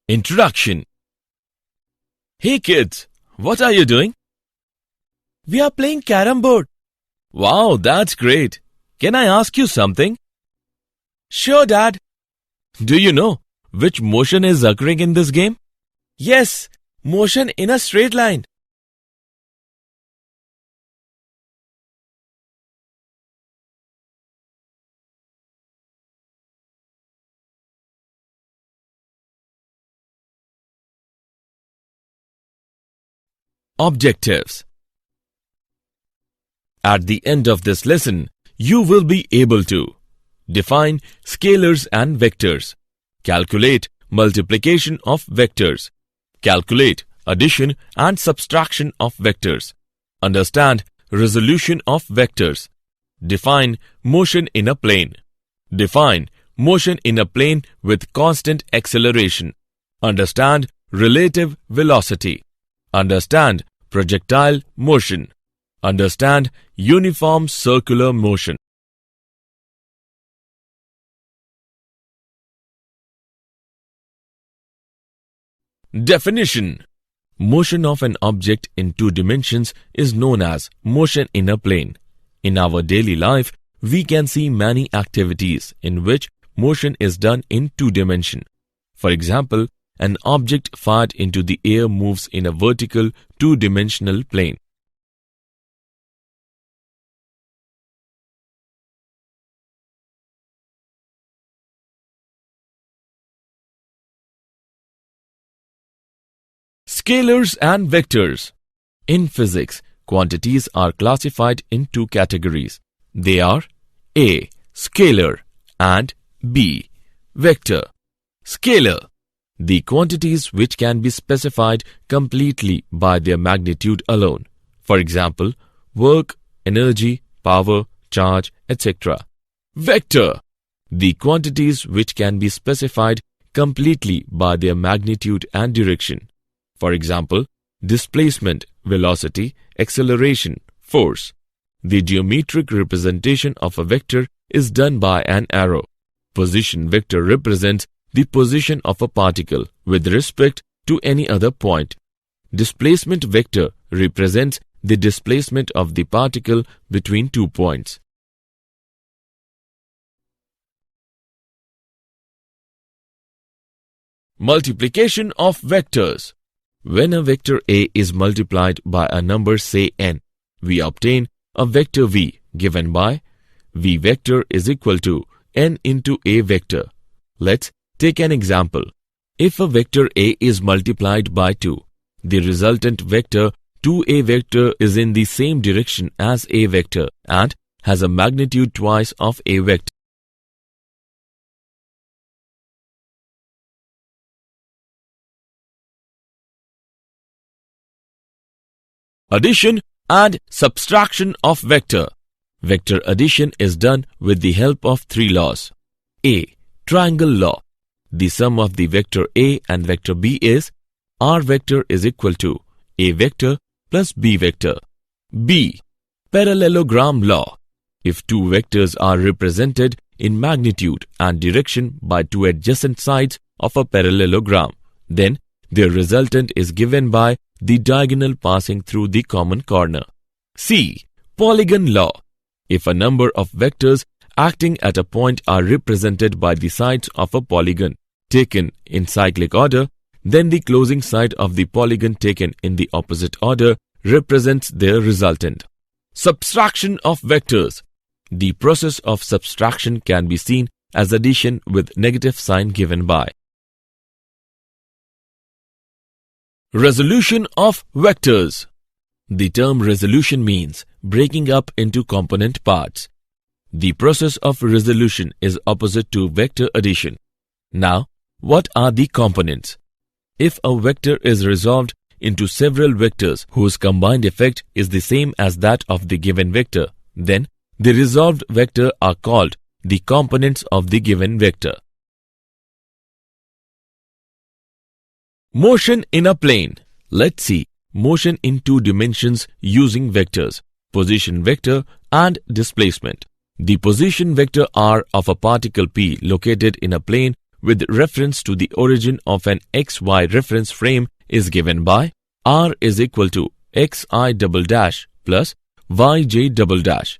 Introduction. Hey kids, what are you doing? We are playing carom board. Wow, that's great. Can I ask you something? Sure, Dad. Do you know which motion is occurring in this game? Yes, motion in a straight line. Objectives. At the end of this lesson, you will be able to define scalars and vectors, calculate multiplication of vectors, calculate addition and subtraction of vectors, understand resolution of vectors, define motion in a plane, define motion in a plane with constant acceleration, understand relative velocity, understand projectile motion, understand uniform circular motion. Definition. Motion of an object in two dimensions is known as motion in a plane. In our daily life, we can see many activities in which motion is done in two dimensions. For example, an object fired into the air moves in a vertical two-dimensional plane. Scalars and vectors. In physics, quantities are classified in two categories. They are A. Scalar and B. Vector. Scalar. The quantities which can be specified completely by their magnitude alone. For example, work, energy, power, charge, etc. Vector. The quantities which can be specified completely by their magnitude and direction. For example, displacement, velocity, acceleration, force. The geometric representation of a vector is done by an arrow. Position vector represents the position of a particle with respect to any other point. Displacement vector represents the displacement of the particle between 2 points. Multiplication of vectors. When a vector A is multiplied by a number say n, we obtain a vector V given by V vector is equal to n into A vector. Let's take an example. If a vector A is multiplied by 2, the resultant vector 2A vector is in the same direction as A vector and has a magnitude twice of A vector. Addition and subtraction of vector. Vector addition is done with the help of three laws. A. Triangle law. The sum of the vector A and vector B is R vector is equal to A vector plus B vector. B. Parallelogram law. If two vectors are represented in magnitude and direction by two adjacent sides of a parallelogram, then their resultant is given by the diagonal passing through the common corner. C. Polygon law. If a number of vectors acting at a point are represented by the sides of a polygon taken in cyclic order, then the closing side of the polygon taken in the opposite order represents their resultant. Subtraction of vectors. The process of subtraction can be seen as addition with negative sign given by. Resolution of vectors. The term resolution means breaking up into component parts. The process of resolution is opposite to vector addition. Now, what are the components? If a vector is resolved into several vectors whose combined effect is the same as that of the given vector, then the resolved vector are called the components of the given vector. Motion in a plane. Let's see motion in two dimensions using vectors, position vector and displacement. The position vector R of a particle P located in a plane with reference to the origin of an XY reference frame is given by r is equal to xi double dash plus yj double dash.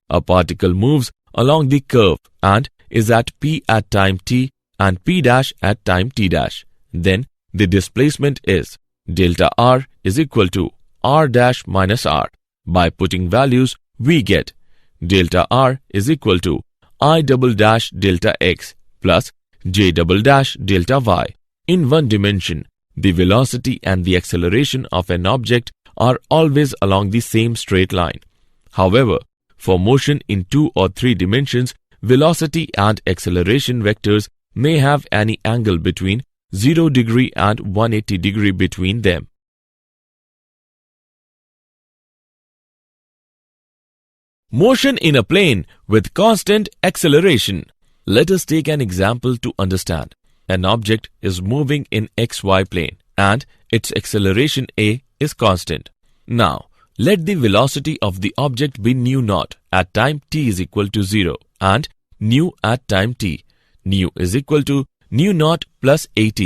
A particle moves along the curve and is at p at time t and p dash at time t dash. Then the displacement is delta r is equal to r dash minus r. By putting values, we get delta r is equal to I double dash delta x plus j double dash delta y. In one dimension, the velocity and the acceleration of an object are always along the same straight line. However, for motion in 2 or 3 dimensions, velocity and acceleration vectors may have any angle between 0 degree and 180 degree between them. Motion in a plane with constant acceleration. Let us take an example to understand. An object is moving in xy plane and its acceleration a is constant. Now, let the velocity of the object be nu naught at time t is equal to 0 and nu at time t. Nu is equal to nu naught plus at.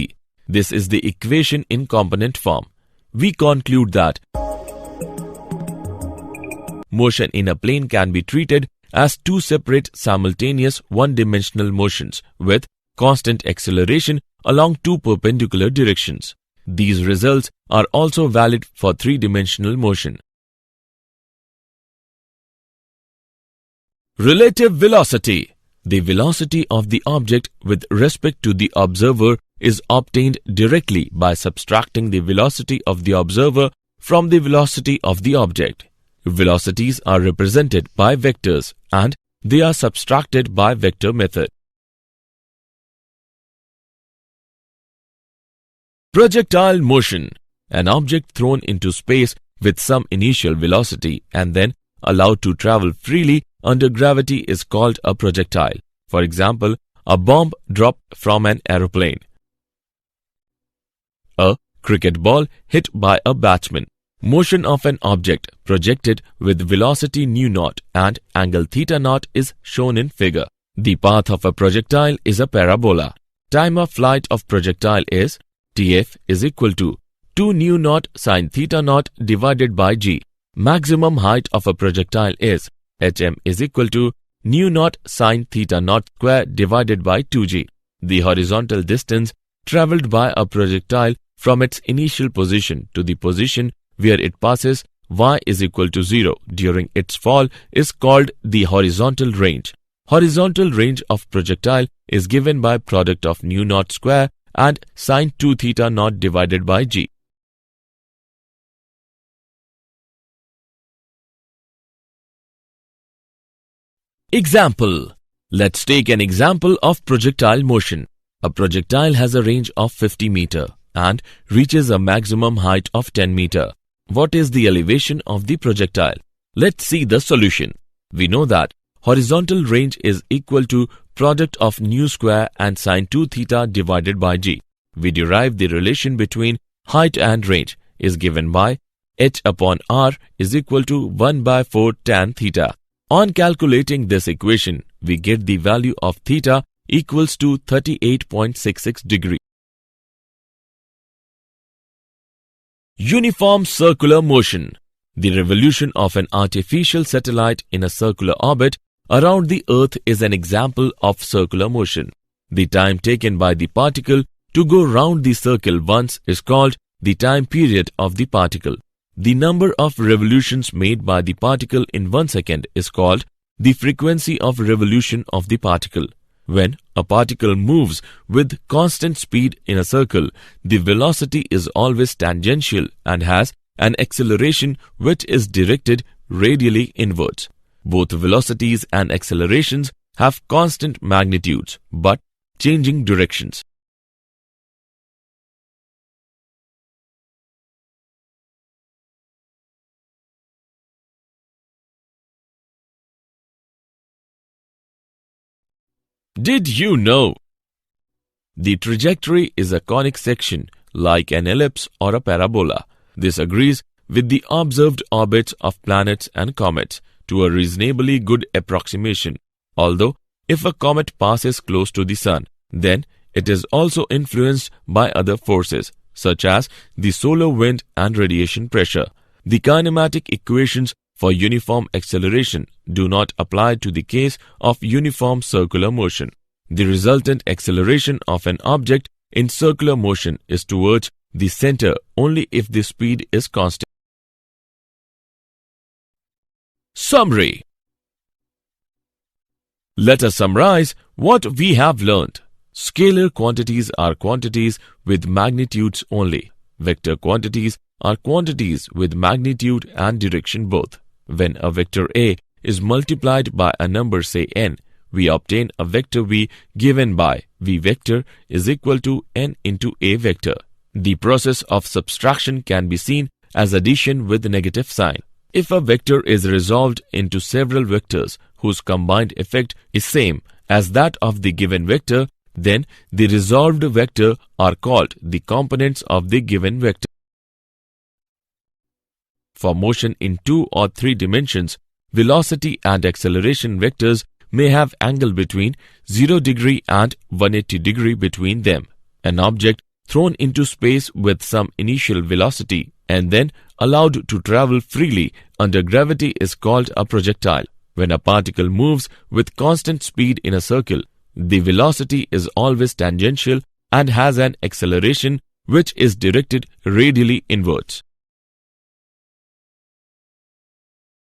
This is the equation in component form. We conclude that motion in a plane can be treated as 2 separate simultaneous one-dimensional motions with constant acceleration along 2 perpendicular directions. These results are also valid for 3-dimensional motion. Relative velocity. The velocity of the object with respect to the observer is obtained directly by subtracting the velocity of the observer from the velocity of the object. Velocities are represented by vectors and they are subtracted by vector method. Projectile motion. An object thrown into space with some initial velocity and then allowed to travel freely under gravity is called a projectile. For example, a bomb dropped from an aeroplane. A cricket ball hit by a batsman. Motion of an object projected with velocity nu naught and angle theta naught is shown in figure. The path of a projectile is a parabola. Time of flight of projectile is Tf is equal to 2 nu naught sin theta naught divided by g. Maximum height of a projectile is Hm is equal to nu naught sin theta naught square divided by 2g. The horizontal distance travelled by a projectile from its initial position to the position where it passes y is equal to 0 during its fall is called the horizontal range. Horizontal range of projectile is given by product of nu naught square and sin 2 theta naught divided by g. Example. Let's take an example of projectile motion. A projectile has a range of 50 meter and reaches a maximum height of 10 meter. What is the elevation of the projectile? Let's see the solution. We know that horizontal range is equal to product of nu square and sin 2 theta divided by g. We derive the relation between height and range is given by h upon r is equal to 1 by 4 tan theta. On calculating this equation, we get the value of theta equals to 38.66 degree. Uniform circular motion. The revolution of an artificial satellite in a circular orbit around the Earth is an example of circular motion. The time taken by the particle to go round the circle once is called the time period of the particle. The number of revolutions made by the particle in 1 second is called the frequency of revolution of the particle. When a particle moves with constant speed in a circle, the velocity is always tangential and has an acceleration which is directed radially inwards. Both velocities and accelerations have constant magnitudes but changing directions. Did you know? The trajectory is a conic section like an ellipse or a parabola. This agrees with the observed orbits of planets and comets to a reasonably good approximation. Although, if a comet passes close to the Sun, then it is also influenced by other forces, such as the solar wind and radiation pressure. The kinematic equations for uniform acceleration do not apply to the case of uniform circular motion. The resultant acceleration of an object in circular motion is towards the center only if the speed is constant. Summary. Let us summarize what we have learned. Scalar quantities are quantities with magnitudes only. Vector quantities are quantities with magnitude and direction both. When a vector A is multiplied by a number say n, we obtain a vector v given by v vector is equal to n into a vector. The process of subtraction can be seen as addition with negative sign. If a vector is resolved into several vectors whose combined effect is same as that of the given vector, then the resolved vector are called the components of the given vector. For motion in 2 or 3 dimensions, velocity and acceleration vectors may have angle between 0 degree and 180 degree between them. An object thrown into space with some initial velocity and then allowed to travel freely under gravity is called a projectile. When a particle moves with constant speed in a circle, the velocity is always tangential and has an acceleration which is directed radially inwards.